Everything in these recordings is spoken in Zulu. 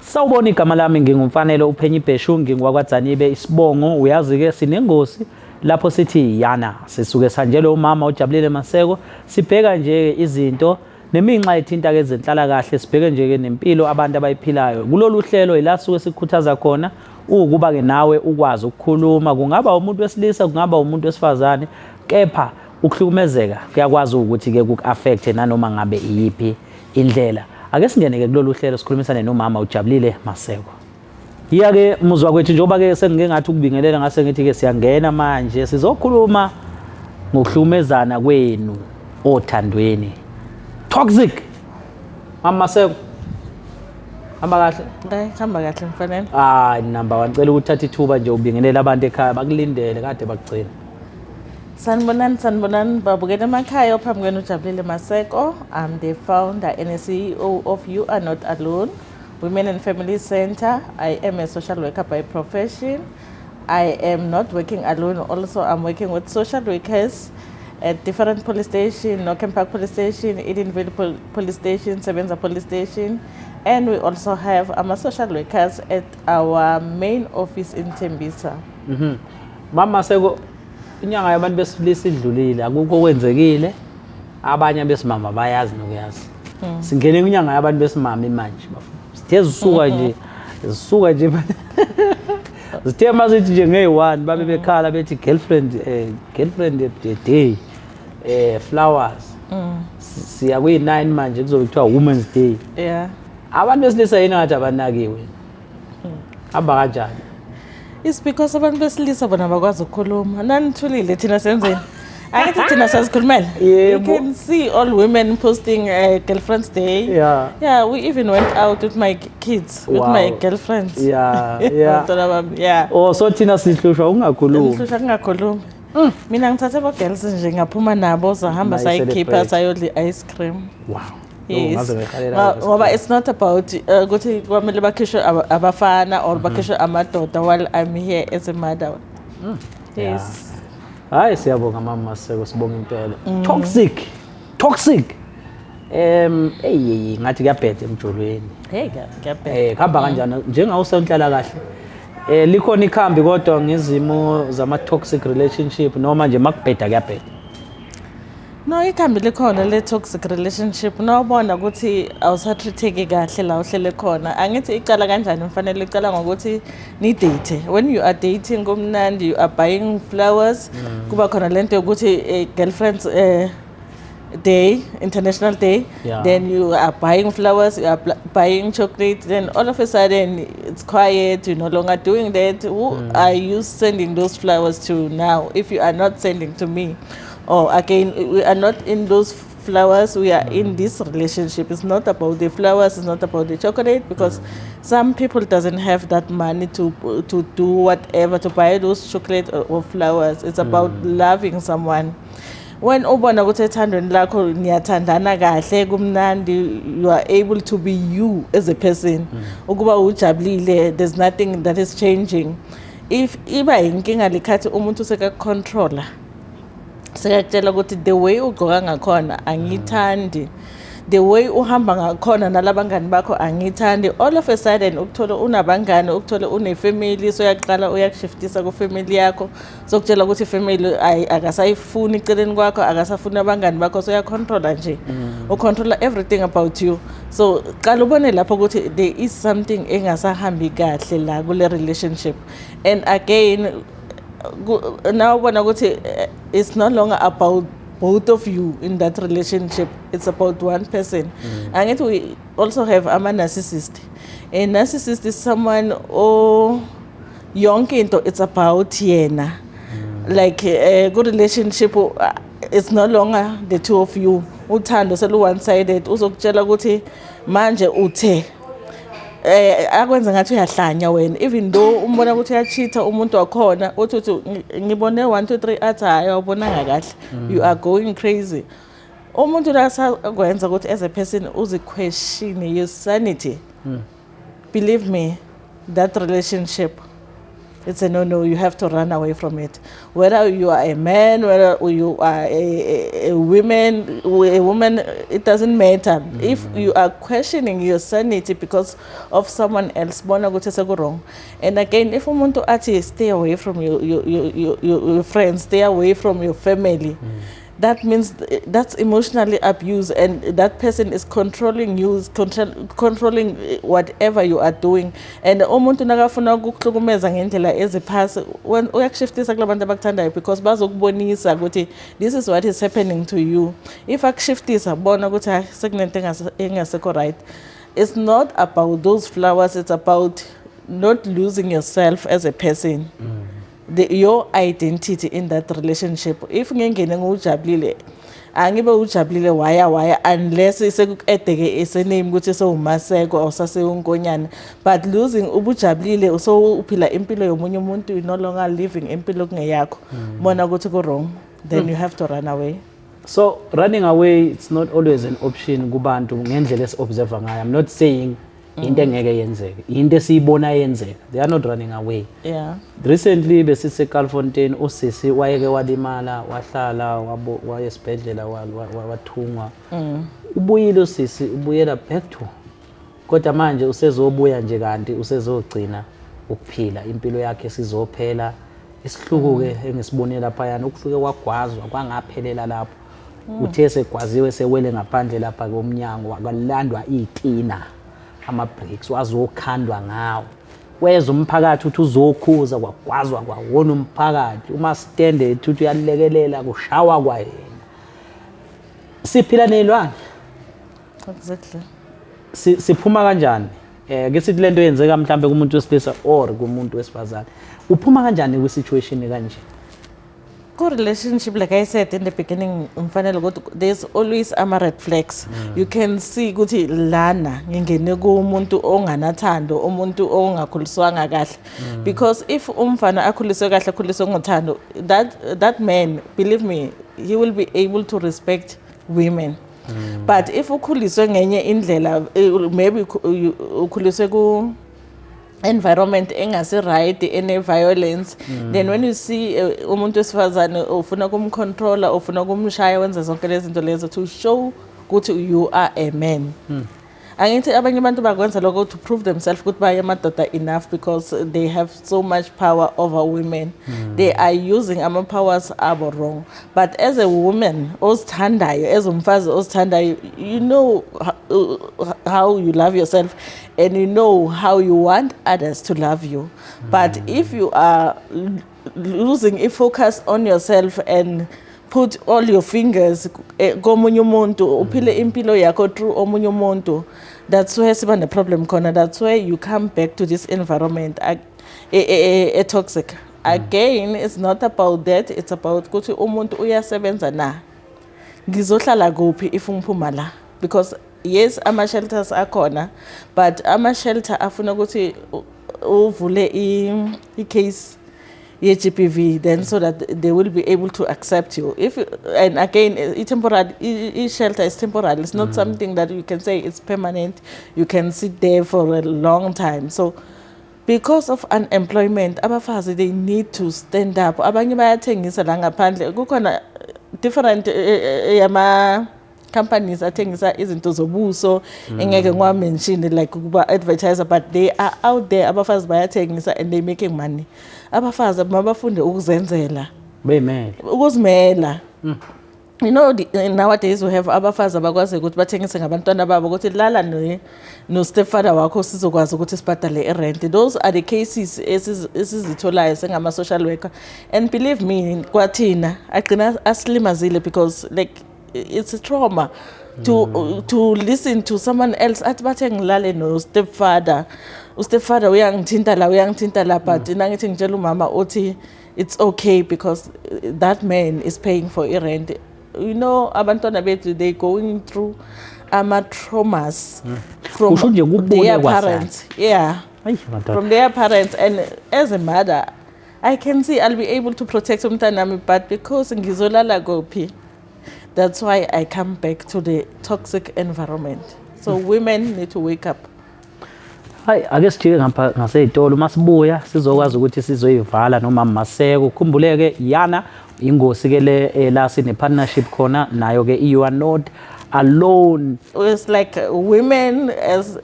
Sawubona igama lami ngingumfanele uPhenyi Ibheshu ngingwakwaDzanibe isibongo uyazi ke sinengosi lapho sithi yana sisuke sanjelo umama uJabulile Maseko sibheka nje izinto neminxa ethinta ke izenhlala kahle sibheke nje ke nempilo abantu abayiphilayo kulolu hlelo ila suke sikhuthaza khona ukuba ke nawe ukwazi ukukhuluma kungaba umuntu wesilisa kungaba umuntu wesifazane kepha ukuhlukumezeka kuyakwazi ukuthi ke kuaffect nanoma ngabe iyiphi indlela ake singene ke kulolu hlelo sikhulumisane nomama uJabulile Maseko ke muzwa kwethu njengoba ke sengike ngathi ukubingelela ngase ngithi ke siyangena manje sizokhuluma ngokuhlukumezana kwenu othandweni toxic mama Maseko hamba kahle hamba kahle mfanele number 1 cela ukuthatha ithuba nje ubingelela abantu ekhaya bakulindele kade bakugcina Sanibonani babukela emakhaya ophambi kwenu uJabulile Maseko. I'm the founder and a CEO of You Are Not Alone Women and Family Center. I am a social worker by profession. I am not working alone. Also, I'm working with social workers at different police stations, Northern Park Police Station, Edenville Police Station, Sebenza Police Station, and we also have social workers at our main office in Tembisa. Mama Maseko inyanga yabantu besilisa idlulile akukho kwenzekile abanye besimama bayazi nokuyazi singene inyanga yabantu besimama manje sithe zisuka nje sithe masithi nje ngey1 babe bekhala bethi girlfriend day flowers siya kwi9 manje kuzobe kuthiwa women's day abantu besilisa yini ngathi abanakiwe aba kanjani. It's because abantu besilisa bona bakwazi ukukhuluma nanithulile thina senzeni angithi thina sazikhulumela you can see all women posting girlfriend's day we even went out with my kids with my girlfriends so thina sihlushwa ungakhulumi mina ngithathe abo girls nje ngaphuma nabo sahamba sayikhipha sayodla ice cream. Yes. Ngoba it's not about ukuthi kwamele bakhishwe abafana or bakhishwe amadoda while I'm here as a mother. Yes. Hayi siyabonga mama Maseko sibonga impela. Toxic. Ngathi kuyabhethe emjolweni. Kuyabhethe. Khamba kanjani njengawusenhlala kahle. Likhona ikhambi kodwa ngezimo zama toxic relationship noma nje makubheda kuyabhetha. No, ikhambi likhona le toxic relationship nawubona ukuthi awusathitheki kahle la uhlele khona angithi icala kanjani mfanele icala ngokuthi ni date when you are dating kumnandi you are buying flowers kuba khona lento yokuthi girlfriends day international day then you are buying flowers you are buying chocolate then all of a sudden it's quiet you're no longer doing that. Who are you sending those flowers to now if you are not sending to me? Or again, we are not in those flowers, we are in this relationship. It's not about the flowers, it's not about the chocolate because some people doesn't have that money to do whatever, to buy those chocolate or flowers. It's about loving someone. When ubona ukuthi ethandweni lakho niyathandana kahle kumnandi you are able to be you as a person. Ukuba ujabulile there's nothing that is changing. If iba inkinga likhathi umuntu seka controller sekutshela ukuthi the way ugqoka ngakhona angithandi the way uhamba ngakhona nalabangani bakho angithandi all of a sudden ukuthola unabangani ukuthola unefamily so uyaqala uyakushiftisa ku family yakho sokutshela ukuthi family akasayifuni iceleni kwakho akasafuna abangani bakho so uyacontrola nje ucontrola everything about you so qala ubone lapho ukuthi there is something engasahambi kahle la kule relationship and again now ubona ukuthi it's no longer about both of you in that relationship it's about one person. And we also have a narcissist. A narcissist is someone yonke into it's about yena like a good relationship it's no longer the two of you uthando selu one sided uzokutshela ukuthi manje uthe akwenza ngathi uyahlanya wena even though umbona ukuthi uyacheata umuntu wakhona uthi ngibone 1 2 3 athi hayi awubonanga kahle you are going crazy umuntu la sakwenza ukuthi as a person uziquestion your sanity believe me that relationship it's a no, you have to run away from it. Whether you are a man, whether you are a woman, it doesn't matter. If you are questioning your sanity because of someone else, bona ukuthi sekurong. And again, if umuntu athi stay away from your friends, stay away from your family, that means that's emotionally abuse, and that person is controlling you, controlling whatever you are doing. And umuntu nakafuna ukuhlukumeza ngendlela eziphasi uyakushiftisa kulabantu abakuthandayo because bazokubonisa ukuthi this is what is happening to you. If akushiftisa bona ukuthi hayi sekunento engasekho right, it's not about those flowers, it's about not losing yourself as a person. Your identity in that relationship. If ngengene ngujabulile angibe ujabulile waya unless sekukedeke isename ukuthi sewumaseko awusaseyunkonyana, but losing ubujabulile so uphila impilo yomunye umuntu, you no longer living impilo kungeyakho, bona ukuthi ku wrong, then you have to run away. So running away, it's not always an option kubantu ngendlela esi-observe ngayo. I'm not saying into engeke yenzeke, into esiyibona yenzeka. They are not running away. Yeah. Recently besise Calfontaine usisi wayeke walimala wahlala waya esibhedlela wathungwa. Ubuyile usisi ubuyela back to. Kodwa manje usezobuya nje kanti usezogcina ukuphila impilo yakhe sizophela. Isihluku ke engisibonela lapha yana ukufike kwagwazwa kwangaphelela lapho. Uthe segwaziwe sewele ngaphandle lapha komnyango akalandwa itina. Ama-breaks wazokhandwa ngawo weza umphakathi uthi uzokhuza kwagwazwa kwawona umphakathi uma stande ethi uyalekelela kushawa kwayena. Siphila nelwane Exactly. siphuma kanjani ke sithi lento yenzeka mhlambe kumuntu wesilisa or kumuntu wesifazane uphuma kanjani kwi situation kanje? Relationship, like I said in the beginning, there's always red flags. You can see ukuthi lana ngingene kumuntu onganathando, umuntu ongakhuliswanga kahle. Because if umfana akhuliswe kahle, akhuliswe ngothando, that man, believe me, he will be able to respect women. But if ukhuliswe ngenye indlela, maybe ukhuliswe ku environment engasi right, ene violence, then when you see umuntu wesifazane ufuna kumcontroller, ufuna kumshaya wenza zonke lezi zinto lezo to show ukuthi you are a man. Angithi abanye abantu bakwenza lokho to prove themselves ukuthi bayamadoda enough because they have so much power over women. They are using ama powers abo wrong. But as a woman ozithandayo, as umfazi ozithandayo, you know how you love yourself and you know how you want others to love you. But if you are losing a focus on yourself and put all your fingers komunye umuntu uphile impilo yakho through omunye umuntu, that's where siba ne problem khona. That's where you come back to this environment a toxic. Again, it's not about that, it's about ukuthi umuntu uyasebenza na ngizohlala kuphi if ngiphuma la, because yes ama shelters akhona, but ama shelter afuna ukuthi uvule I case GPV, then so that they will be able to accept you. And again, temporary shelter is temporary. It's not something that you can say it's permanent. You can sit there for a long time. So because of unemployment, abafazi, they need to stand up. Abanye bayathengisa la ngaphandle. Kukhona different yama companies athengisa izinto zobuso engeke ngwa mention like kuba advertiser, but they are out there. Abafazi bayathengisa and they making money. Abafazi mabafunde ukuzenzela bemele ukuzimela. You know, nowadays we have abafazi abakwazi ukuthi bathengise ngabantwana babo ukuthi lala no stepfather wakho sizokwazi ukuthi sibhadale rent. Those are the cases esizitholayo sengama social worker, and believe me kwathina agcina aslimazile because like it's a trauma to listen to someone else athi bathe ngilale no stepfather. Stepfather uyangithinta la but nangithi ngitshela umama uthi it's okay because that man is paying for rent. You know, abantwana bethu they going through ama traumas from their parents. Yeah, from their parents. And as a mother, I can see I'll be able to protect umntanami, but because ngizolala kuphi, that's why I come back to the toxic environment. So women need to wake up. Hayi ake sijike ngapha ngaseyitolo masibuya sizokwazi ukuthi sizoyivala noma Maseko khumbuleke Yana ingosi ke le la sine partnership khona nayo ke you are not alone. It's like women as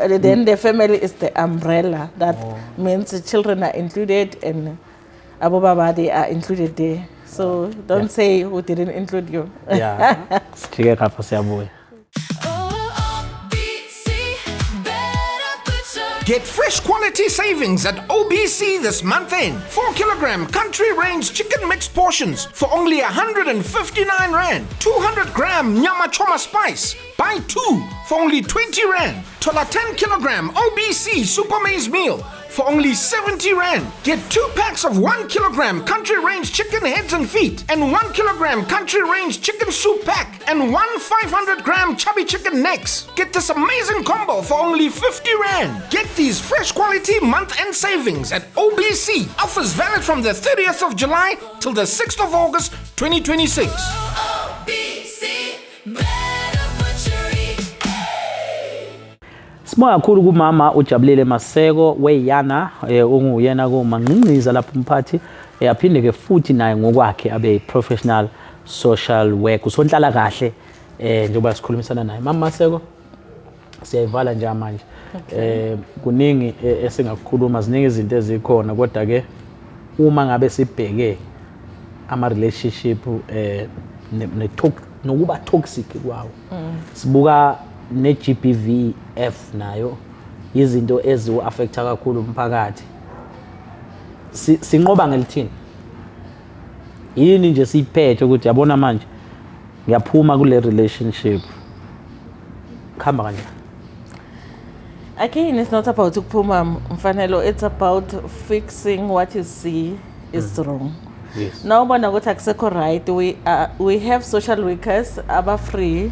then the family is the umbrella that means the children are included and Abu Baba they are included there. So don't say who didn't include you. Yeah. Sijike ngapha siyabuya. Get fresh quality savings at OBC this month end. 4 kilogram country range chicken mix portions for only 159 Rand. 200 gram Nyama Choma spice. Buy 2 for only 20 Rand. Tola 10 kilogram OBC super maize meal for only 70 Rand. Get 2 packs of 1 kilogram country range chicken heads and feet and 1 kilogram country range chicken soup pack and 1 500 gram chubby chicken necks. Get this amazing combo for only 50 Rand. Get these fresh quality month-end savings at OBC. Offers valid from the 30th of July till the 6th of August 2026. Sibonga kakhulu kumama uJabulile Maseko weYana unguyena kumanqinqiza lapha umphathi aphinde ke futhi naye ngokwakhe abe professional social work usonhlala kahle njengoba sikhulumisana naye Mama Maseko siyayivala nje manje kuningi esingakukhuluma ziningi izinto ezikhona kodwa ke uma ngabe sibheke ama relationship nokuba toxic kwawo sibuka ne GBVF nayo izinto eziwu affecta kakhulu umphakathi sinqoba ngelithini yini nje siphethe ukuthi yabona manje ngiyaphuma kule relationship khamba kanjani. Again, it's not about ukuphuma mfanelo, it's about fixing what you see is wrong. Yes. Now ubona ukuthi akusekho right, we have social workers aba free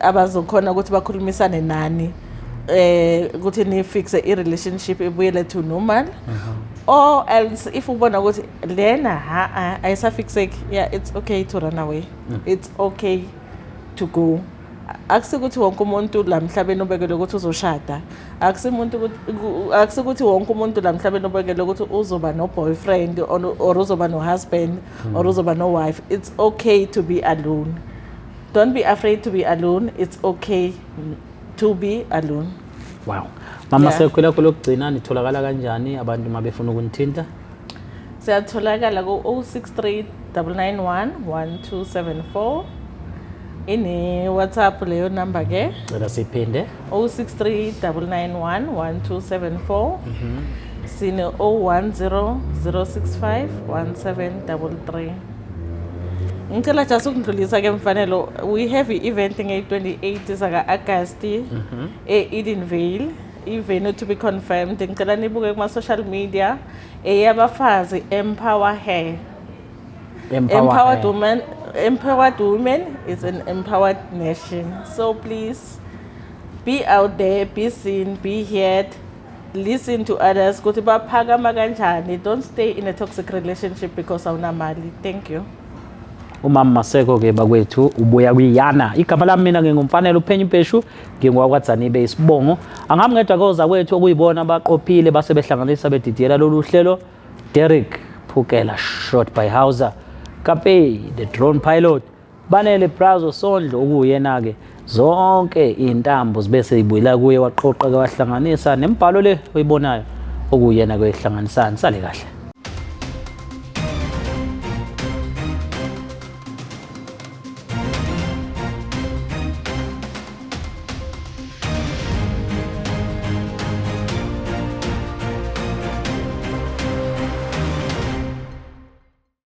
abazokhona ukuthi bakhulumisane nani ukuthi ni fixe I relationship ibuyele to normal. Or else if ubona ukuthi lena ayisafixeki, yeah, it's okay to run away. It's okay to go. Akusikuthi wonke umuntu la mhlabeni obekele ukuthi uzoshada, akusikuthi wonke umuntu la mhlabeni obekele ukuthi uzoba no boyfriend or uzoba no husband or uzoba no wife. It's okay to be alone. Don't be afraid to be alone. It's okay to be alone. Wow. Mama Sekwela lokugcina nitholakala kanjani abantu mabefuna ukunithinta? Siyatholakala ku 063 991 1274. Ini WhatsApp leyo number ke Cela siphinde 063 991 1274. Sine 010 065 1733. Ngicela just ukundlulisa ke mfanelo, we have an event nge-28 saka August Edenvale, even to be confirmed. Ngicela nibuke kuma social media eyabafazi Empower Hair. Empowered women is an empowered nation. So please be out there, be seen, be heard, listen to others. Go to baphakama kanjani. Don't stay in a toxic relationship because awunamali. Thank you. Umama Maseko ke bakwethu ubuya kwiYana igama lami mina ngingumfanele uPhenyi Mpeshu ngingwakwadzanibe isibongo angamngedwa koza kwethu okuyibona abaqophile base behlanganisa bedidiyela lolu hlelo Derek Phukela shot by Hauser Kape the drone pilot Banele Brazo Sondlo okuyena ke zonke intambo zibese ibuyela kuye waqoqa ke wahlanganisa nembhalo le oyibonayo okuyena kwehlanganisana sale kahle.